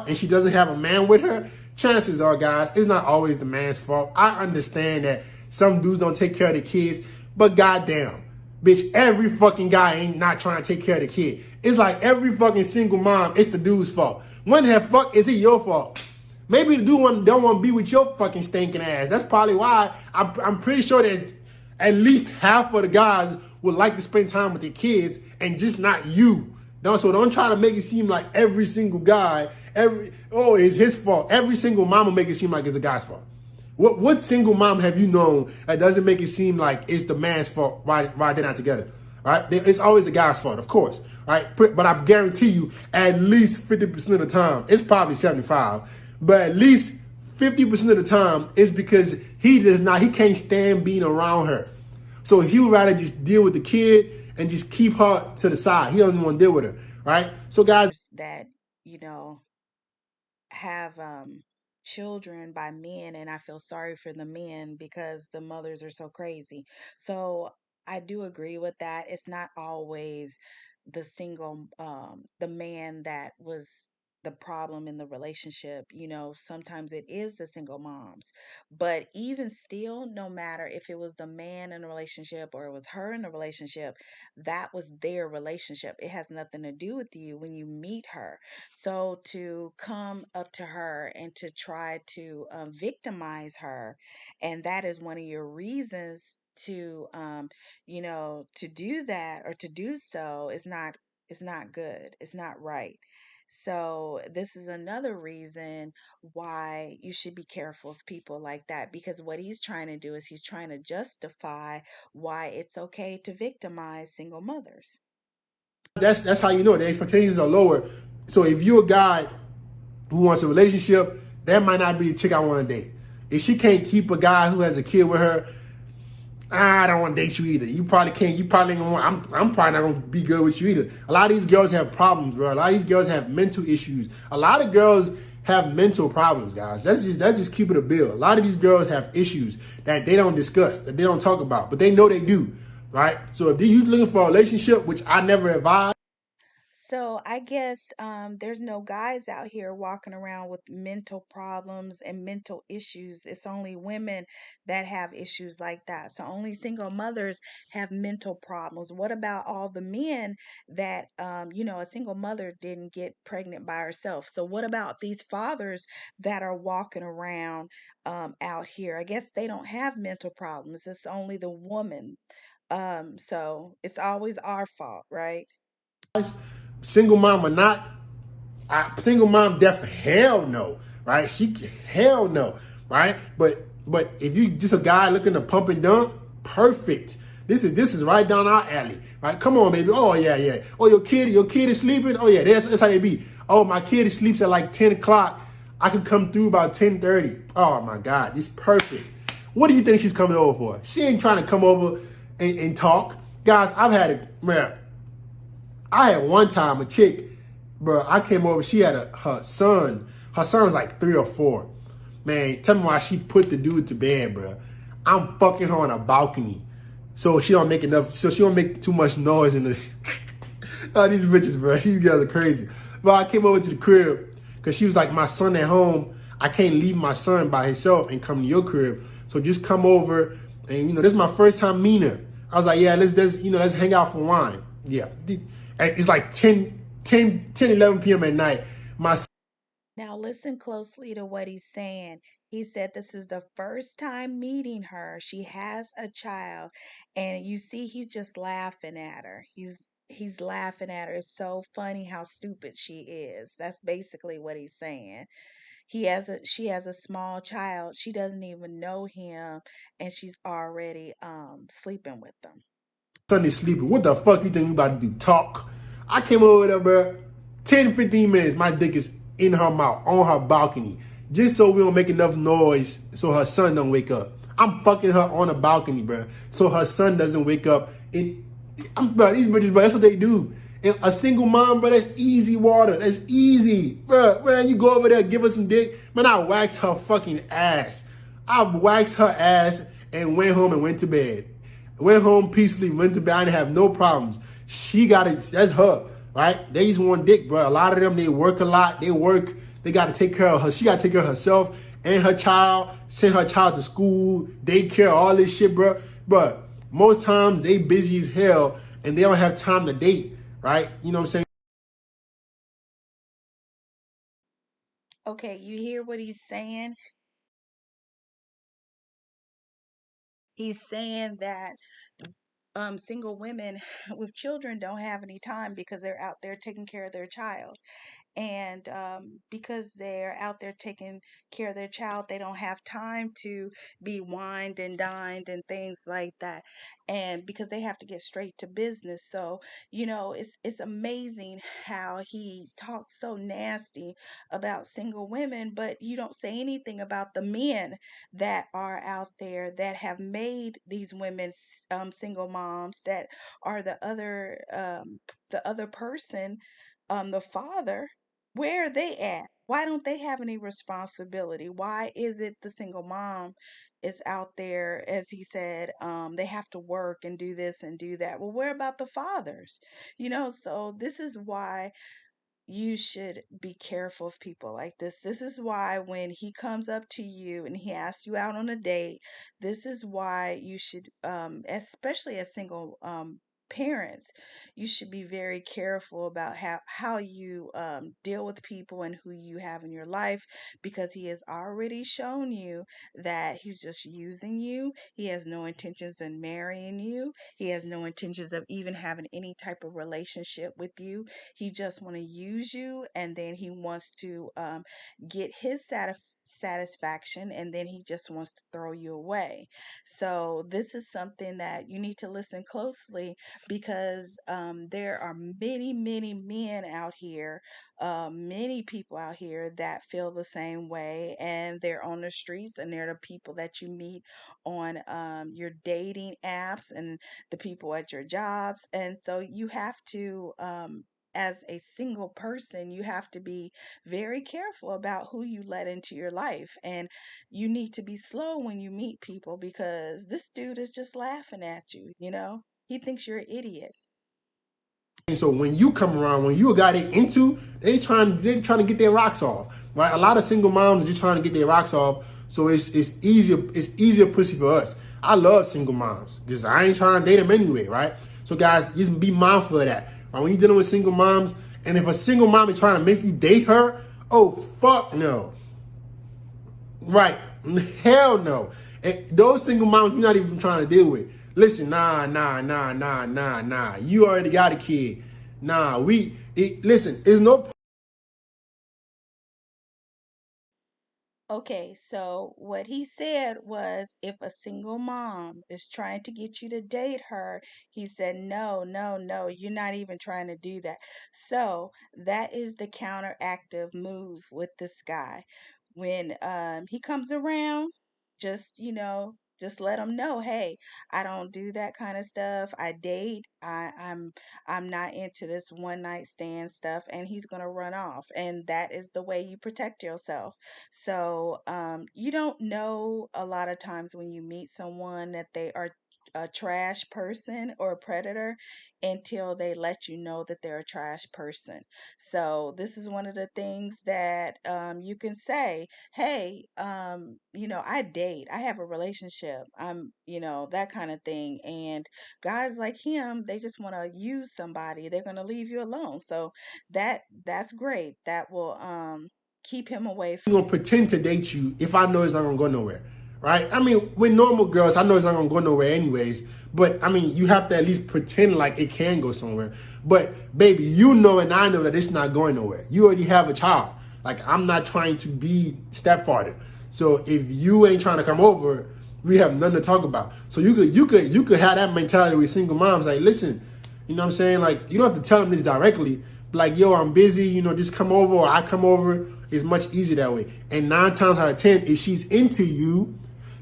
and she doesn't have a man with her, chances are, guys, it's not always the man's fault. I understand that some dudes don't take care of the kids, but goddamn, bitch, every fucking guy ain't not trying to take care of the kid. It's like every fucking single mom, it's the dude's fault. When the fuck is it your fault? Maybe the dude don't want to be with your fucking stinking ass. That's probably why I'm pretty sure that at least half of the guys would like to spend time with their kids and just not you. So don't try to make it seem like every single guy, it's his fault. Every single mom will make it seem like it's the guy's fault. What single mom have you known that doesn't make it seem like it's the man's fault why they're not together? Right? It's always the guy's fault, of course. Right? But I guarantee you, at least 50% of the time, it's probably 75, but at least 50% of the time, it's because he can't stand being around her. So he would rather just deal with the kid and just keep her to the side. He doesn't want to deal with her, right? So guys, that, have children by men, and I feel sorry for the men because the mothers are so crazy. So I do agree with that. It's not always the man that was the problem in the relationship. Sometimes it is the single moms. But even still, no matter if it was the man in the relationship or it was her in the relationship, that was their relationship. It has nothing to do with you when you meet her. So to come up to her and to try to victimize her, and that is one of your reasons to do that or to do so is not good. It's not right. So this is another reason why you should be careful of people like that, because what he's trying to do is he's trying to justify why it's okay to victimize single mothers. that's how you know the expectations are lower. So if you're a guy who wants a relationship, that might not be the chick I want to date. If she can't keep a guy who has a kid with her, I don't want to date you either. You probably can't. You probably ain't gonna want. I'm probably not gonna be good with you either. A lot of these girls have problems, bro. A lot of these girls have mental issues. A lot of girls have mental problems, guys. That's just keep it a bill. A lot of these girls have issues that they don't discuss, that they don't talk about, but they know they do, right? So if you looking for a relationship, which I never advise. So I guess there's no guys out here walking around with mental problems and mental issues. It's only women that have issues like that. So only single mothers have mental problems. What about all the men that, a single mother didn't get pregnant by herself? So what about these fathers that are walking around out here? I guess they don't have mental problems. It's only the woman. So it's always our fault, right? Single mom or not, single mom def hell no, right? Hell no, right? But if you just a guy looking to pump and dump, perfect. This is right down our alley, right? Come on, baby. Oh yeah. Oh, your kid is sleeping. Oh yeah, that's how they be. Oh, my kid sleeps at like 10 o'clock. I could come through about 10:30. Oh my God, this is perfect. What do you think she's coming over for? She ain't trying to come over and talk. Guys, I had one time a chick, bro. I came over. She had her son. Her son was like 3 or 4. Man, tell me why she put the dude to bed, bro. I'm fucking her on a balcony, so she don't make enough. So she don't make too much noise in the. Oh, these bitches, bro. These guys are crazy. But I came over to the crib because she was like, my son at home. I can't leave my son by himself and come to your crib. So just come over, and this is my first time meeting her. I was like, yeah, let's hang out for wine. Yeah. It's like 11 p.m. at night. Now, listen closely to what he's saying. He said this is the first time meeting her. She has a child, and you see he's just laughing at her. He's laughing at her. It's so funny how stupid she is. That's basically what he's saying. She has a small child. She doesn't even know him, and she's already sleeping with them. Sunday sleeping. What the fuck you think we about to do? Talk? I came over there, bro. 10, 15 minutes. My dick is in her mouth on her balcony, just so we don't make enough noise so her son don't wake up. I'm fucking her on the balcony, bro, so her son doesn't wake up. Bro, these bitches, bro, that's what they do. And a single mom, bro, that's easy water. That's easy, bro. Man, you go over there, give her some dick. Man, I waxed her fucking ass. I waxed her ass and went home and went to bed. Went home peacefully, went to bed. I didn't have no problems. She got it. That's her, right? They just want dick, bro. A lot of them, they work a lot. They They got to take care of her. She got to take care of herself and her child, send her child to school, daycare, all this shit, bro. But most times they busy as hell and they don't have time to date, right? You know what I'm saying? Okay, you hear what he's saying? He's saying that single women with children don't have any time because they're out there taking care of their child. And because they're out there taking care of their child, they don't have time to be wined and dined and things like that. And because they have to get straight to business. So, it's amazing how he talks so nasty about single women, but you don't say anything about the men that are out there that have made these women single moms, that are the other person, the father. Where are they at? Why don't they have any responsibility? Why is it the single mom is out there, as he said, they have to work and do this and do that? Well, where about the fathers? So this is why you should be careful of people like this. This is why when he comes up to you and he asks you out on a date, this is why you should, especially as single parents, you should be very careful about how you deal with people and who you have in your life, because he has already shown you that he's just using you. He has no intentions in marrying you. He has no intentions of even having any type of relationship with you. He just want to use you, and then he wants to get his satisfaction, and then he just wants to throw you away. So this is something that you need to listen closely, because there are many, many men out here, many people out here that feel the same way, and they're on the streets, and they're the people that you meet on your dating apps, and the people at your jobs. And so you have to, as a single person, you have to be very careful about who you let into your life. And you need to be slow when you meet people, because this dude is just laughing at you. He thinks you're an idiot. So when you come around, when you a guy they into, they trying to get their rocks off, right? A lot of single moms are just trying to get their rocks off. So it's easier pussy for us. I love single moms because I ain't trying to date them anyway, right? So guys, just be mindful of that. Right? When you're dealing with single moms, and if a single mom is trying to make you date her, oh fuck no, right? Hell no. And those single moms you're not even trying to deal with. Listen, nah. You already got a kid. Listen, there's no. Okay, so what he said was, if a single mom is trying to get you to date her, he said, no, no, no, you're not even trying to do that. So that is the counteractive move with this guy. When he comes around, just let him know, hey, I don't do that kind of stuff. I date. I'm not into this one night stand stuff, and he's gonna run off. And that is the way you protect yourself. So you don't know a lot of times when you meet someone that they are a trash person or a predator, until they let you know that they're a trash person. So this is one of the things that you can say, hey, I date, I have a relationship, that kind of thing. And guys like him, they just want to use somebody. They're going to leave you alone. So that's great. That will keep him away I'm from. gonna pretend to date you if I know it's not gonna go nowhere, right? I mean, with normal girls, I know it's not gonna go nowhere anyways. But I mean, you have to at least pretend like it can go somewhere. But baby, you know and I know that it's not going nowhere. You already have a child. Like I'm not trying to be stepfather. So if you ain't trying to come over, we have nothing to talk about. So you could have that mentality with single moms. Like, listen, you know what I'm saying? Like, you don't have to tell them this directly. Like, yo, I'm busy, just come over, or I come over. It's much easier that way. And 9 times out of 10, if she's into you,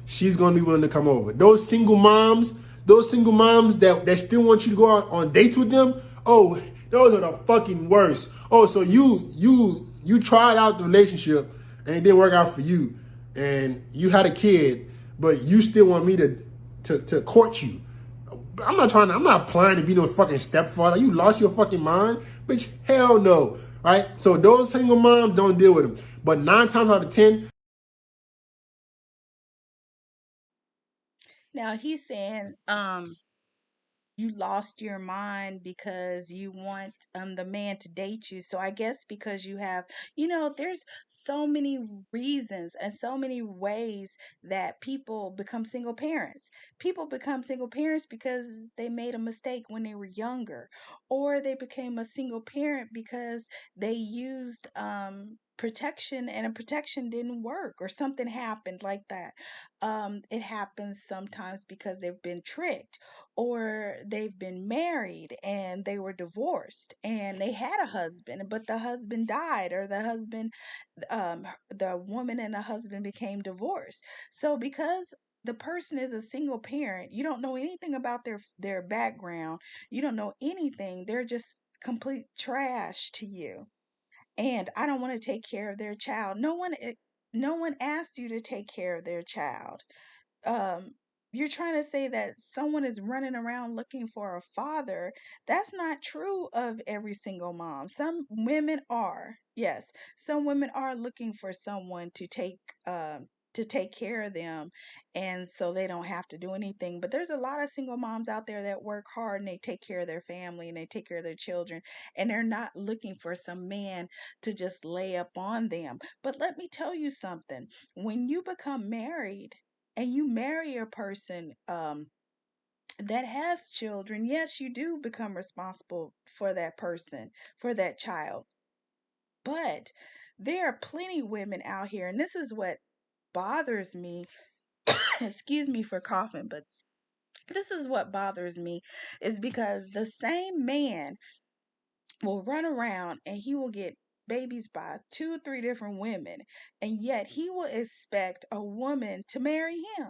she's gonna be willing to come over. Those single moms that still want you to go on dates with them, oh, those are the fucking worst. Oh, so you tried out the relationship and it didn't work out for you, and you had a kid, but you still want me to court you. I'm not applying to be no fucking stepfather. You lost your fucking mind? Bitch, hell no. right? So those single moms, don't deal with them. But 9 times out of 10, Now he's saying, you lost your mind because you want the man to date you. So I guess because you have, there's so many reasons and so many ways that people become single parents. People become single parents because they made a mistake when they were younger, or they became a single parent because they used protection and a protection didn't work, or something happened like that. It happens sometimes because they've been tricked, or they've been married and they were divorced and they had a husband, but the husband died, or the woman and the husband became divorced. So because the person is a single parent, you don't know anything about their background, you don't know anything, they're just complete trash to you. And I don't want to take care of their child. No one asked you to take care of their child. um you're trying to say that someone is running around looking for a father. That's not true of every single mom. Some women are, yes, some women are looking for someone to take care of them, and so they don't have to do anything. But there's a lot of single moms out there that work hard and they take care of their family and they take care of their children, and they're not looking for some man to just lay up on them. But let me tell you something: when you become married and you marry a person that has children, yes, you do become responsible for that person, for that child. But there are plenty women out here, and this is what bothers me. Excuse me for coughing, but this is what bothers me, is because the same man will run around and he will get babies by two, three different women, and yet he will expect a woman to marry him.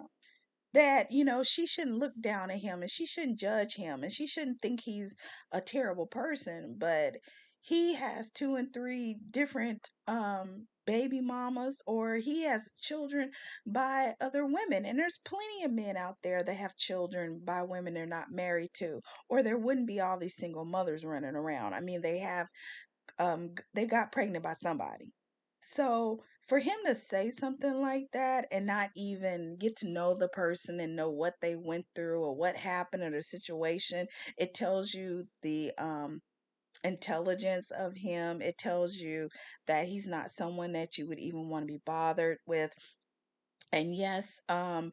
That she shouldn't look down at him and she shouldn't judge him and she shouldn't think he's a terrible person, but he has two and three different baby mamas, or he has children by other women. And there's plenty of men out there that have children by women they're not married to, or there wouldn't be all these single mothers running around. I mean, they got pregnant by somebody. So for him to say something like that and not even get to know the person and know what they went through or what happened in the situation, it tells you the intelligence of him. It tells you that he's not someone that you would even want to be bothered with. And yes, I'm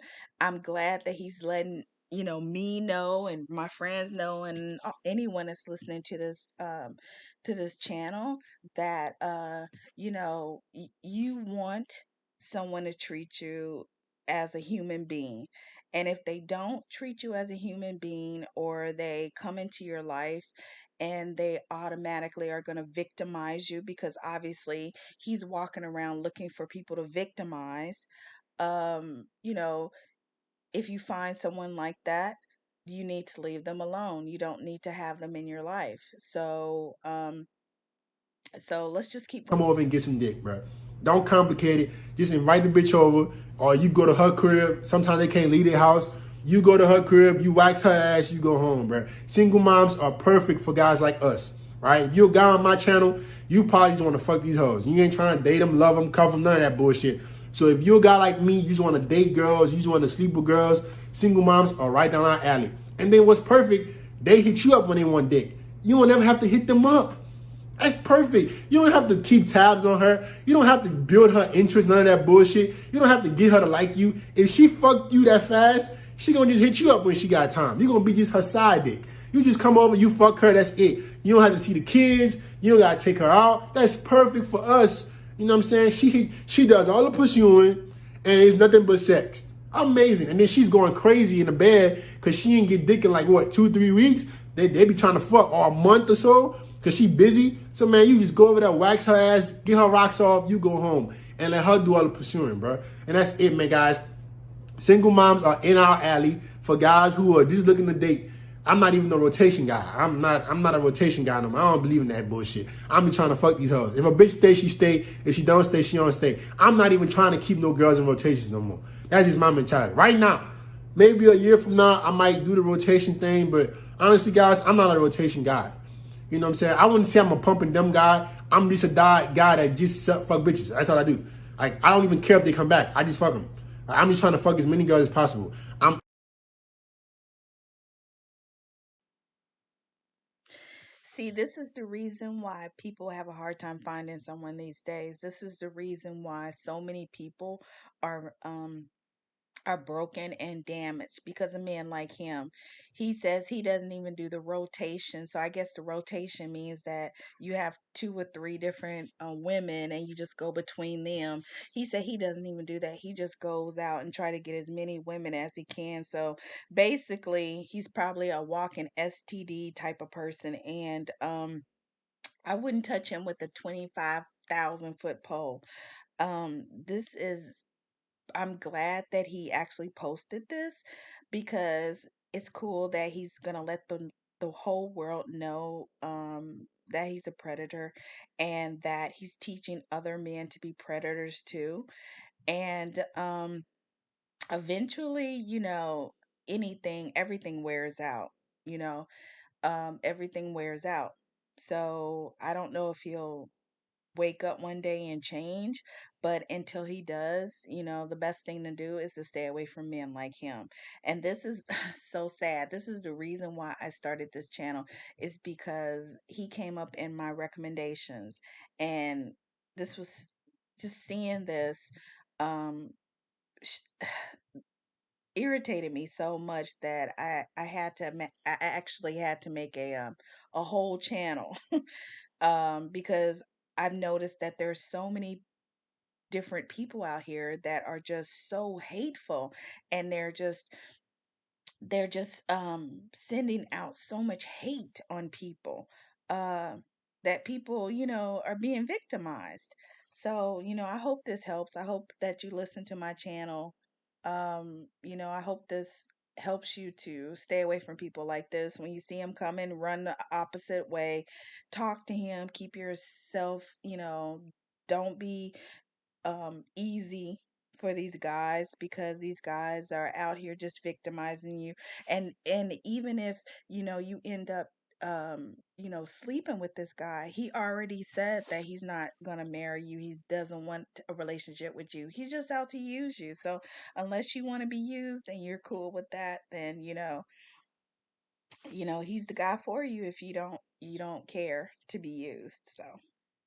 glad that he's letting me know and my friends know, and anyone that's listening to this channel, that you want someone to treat you as a human being. And if they don't treat you as a human being, or they come into your life and they automatically are going to victimize you, because obviously he's walking around looking for people to victimize. um you know if you find someone like that, you need to leave them alone. You don't need to have them in your life. So let's just keep come going. over and get some dick, bro. Don't complicate it. Just invite the bitch over, or you go to her crib. Sometimes they can't leave their house. You go to her crib, you wax her ass, you go home, bro. Single moms are perfect for guys like us, right? If you're a guy on my channel, you probably just want to fuck these hoes. You ain't trying to date them, love them, cuff them, none of that bullshit. So if you're a guy like me, you just want to date girls, you just want to sleep with girls, single moms are right down our alley. And then what's perfect, they hit you up when they want dick. You don't ever have to hit them up. That's perfect. You don't have to keep tabs on her. You don't have to build her interest, none of that bullshit. You don't have to get her to like you. If she fucked you that fast, she gonna just hit you up when she got time. You gonna be just her side dick. You just come over, you fuck her, that's it. You don't have to see the kids. You don't gotta take her out. That's perfect for us. You know what I'm saying? She does all the pursuing, and it's nothing but sex. Amazing. And then she's going crazy in the bed because she didn't get dick in like, what, 2-3 weeks? They be trying to fuck all a month or so because she busy. So, man, you just go over there, wax her ass, get her rocks off, you go home. And let her do all the pursuing, bro. And that's it, man, guys. Single moms are in our alley for guys who are just looking to date. I'm not even a rotation guy. I'm not a rotation guy no more. I don't believe in that bullshit. I'm be trying to fuck these hoes. If a bitch stay, she stay. If she don't stay, she don't stay. I'm not even trying to keep no girls in rotations no more. That's just my mentality. Right now, maybe a year from now, I might do the rotation thing, but honestly, guys, I'm not a rotation guy. You know what I'm saying? I wouldn't say I'm a pump and dumb guy. I'm just a guy that just fuck bitches. That's all I do. Like, I don't even care if they come back. I just fuck them. Like, I'm just trying to fuck as many girls as possible. I'm See, this is the reason why people have a hard time finding someone these days. This is the reason why so many people are broken and damaged because a man like him. He says he doesn't even do the rotation. So I guess the rotation means that you have two or three different women and you just go between them. He said he doesn't even do that. He just goes out and try to get as many women as he can. So basically, he's probably a walking STD type of person, and I wouldn't touch him with a 25,000 foot pole. This is I'm glad that he actually posted this because it's cool that he's gonna let the whole world know that he's a predator and that he's teaching other men to be predators too. And eventually, everything wears out, you know, everything wears out. So I don't know if he'll wake up one day and change. But until he does, the best thing to do is to stay away from men like him. And this is so sad. This is the reason why I started this channel, is because he came up in my recommendations. And this was just seeing this um sh- irritated me so much that I actually had to make a whole channel because I've noticed that there's so many different people out here that are just so hateful, and they're just sending out so much hate on people, uh that people, are being victimized. So, I hope this helps. I hope that you listen to my channel. I hope this helps you to stay away from people like this. When you see him coming, run the opposite way. Talk to him. Keep yourself, don't be easy for these guys, because these guys are out here just victimizing you. And even if you end up sleeping with this guy, he already said that he's not gonna marry you. He doesn't want a relationship with you. He's just out to use you. So unless you want to be used and you're cool with that, then he's the guy for you if you don't care to be used. So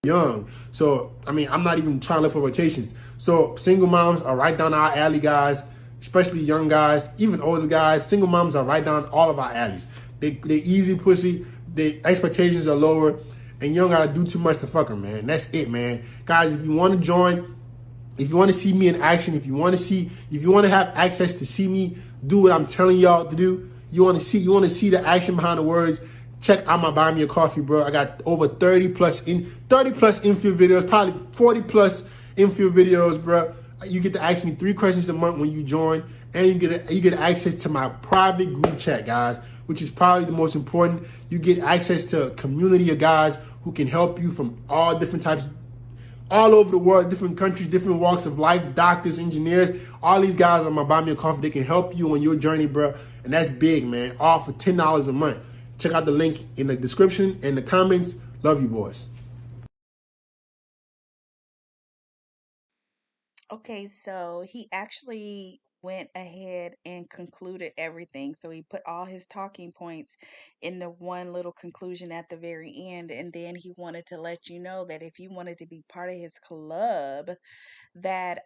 young. So, I mean, I'm not even trying to look for rotations. So, single moms are right down our alley, guys, especially young guys, even older guys. Single moms are right down all of our alleys. They easy pussy, their expectations are lower, and you don't gotta do too much to fuck them, man. That's it, man. Guys, if you want to join, if you want to see me in action, if you want to have access to see me do what I'm telling y'all to do, you want to see the action behind the words. Check out my Buy Me a Coffee, bro. I got over 30 plus infield videos, probably 40 plus infield videos, bro. You get to ask me 3 questions a month when you join, and you get access to my private group chat, guys, which is probably the most important. You get access to a community of guys who can help you from all over the world, different countries, different walks of life, doctors, engineers. All these guys on my Buy Me a Coffee, they can help you on your journey, bro. And that's big, man. All for $10 a month. Check out the link in the description and the comments. Love you, boys. okay, so he actually went ahead and concluded everything. So he put all his talking points in the one little conclusion at the very end. And then he wanted to let you know that if you wanted to be part of his club, that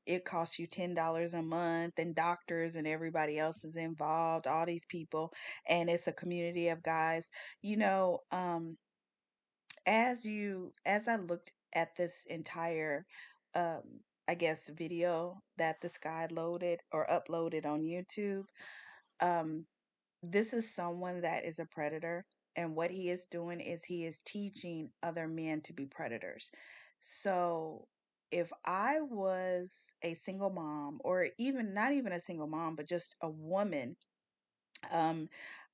it costs you $10 a month, and doctors and everybody else is involved, all these people, and it's a community of guys. You know, as I looked at this entire I guess video that this guy loaded or uploaded on YouTube, um this is someone that is a predator, and what he is doing is he is teaching other men to be predators. So if I was a single mom, or even not even a single mom, but just a woman, um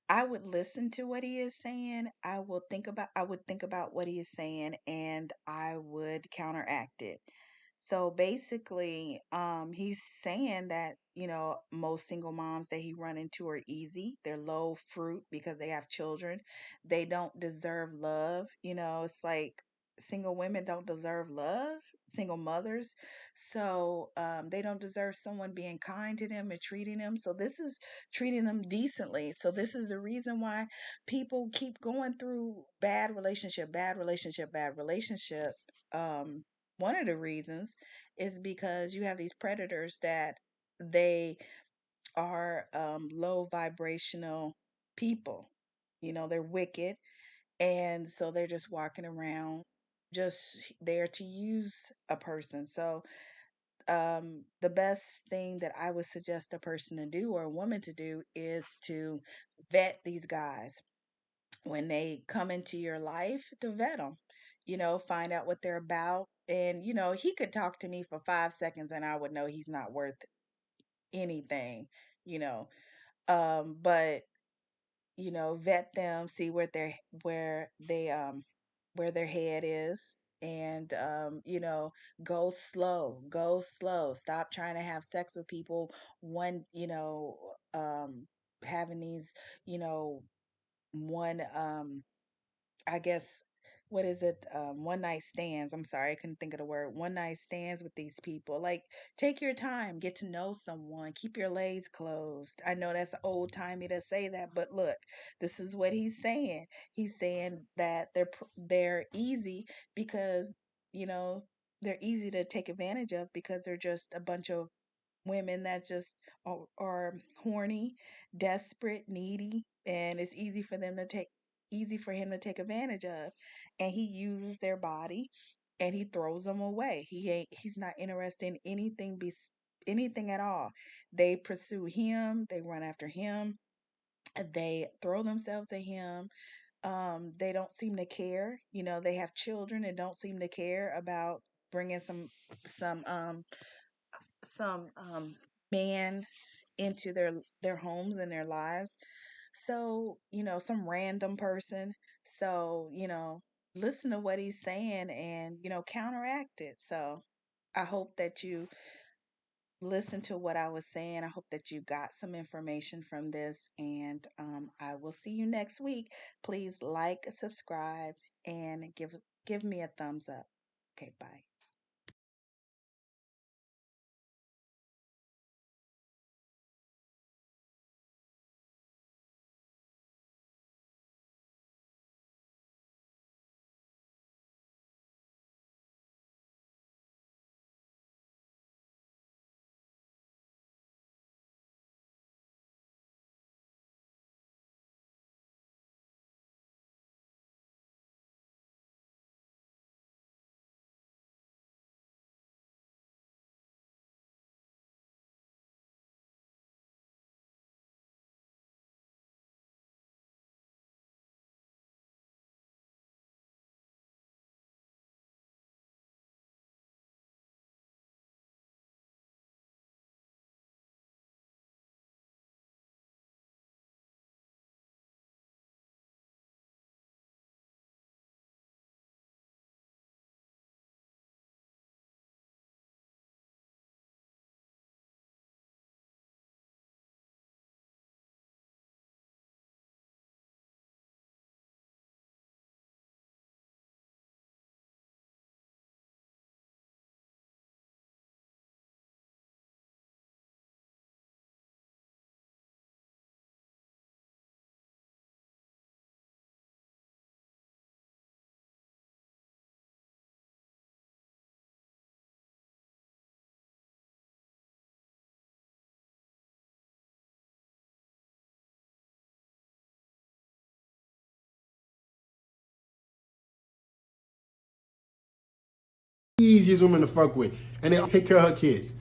I would listen to what he is saying. I would think about what he is saying, and I would counteract it. So basically, he's saying that, most single moms that he run into are easy. They're low fruit because they have children. They don't deserve love. It's like single women don't deserve love, single mothers. So they don't deserve someone being kind to them and treating them. So this is treating them decently. So this is the reason why people keep going through bad relationship, bad relationship, bad relationship. One of the reasons is because you have these predators that they are low vibrational people. They're wicked. And so they're just walking around just there to use a person. So the best thing that I would suggest a person to do or a woman to do is to vet these guys when they come into your life, to vet them, find out what they're about. And, he could talk to me for 5 seconds and I would know he's not worth anything, you know. But, vet them, see where their head is. And, go slow. Stop trying to have sex with people. One, having these, you know, one, I guess, what is it? One night stands. I'm sorry, I couldn't think of the word. One night stands with these people. Like, take your time, get to know someone, keep your legs closed. I know that's old timey to say that, but look, this is what he's saying. He's saying that they're easy because you know they're easy to take advantage of because they're just a bunch of women that just are horny, desperate, needy, and it's easy for him to take advantage of. And he uses their body and he throws them away. He's not interested in anything at all. They pursue him, they run after him, they throw themselves at him. They don't seem to care. They have children and don't seem to care about bringing some man into their homes and their lives. So, some random person. So, listen to what he's saying and, counteract it. So, I hope that you listen to what I was saying. I hope that you got some information from this, and I will see you next week. Please like, subscribe, and give me a thumbs up. Okay, bye. Easiest woman to fuck with, and they take care of her kids.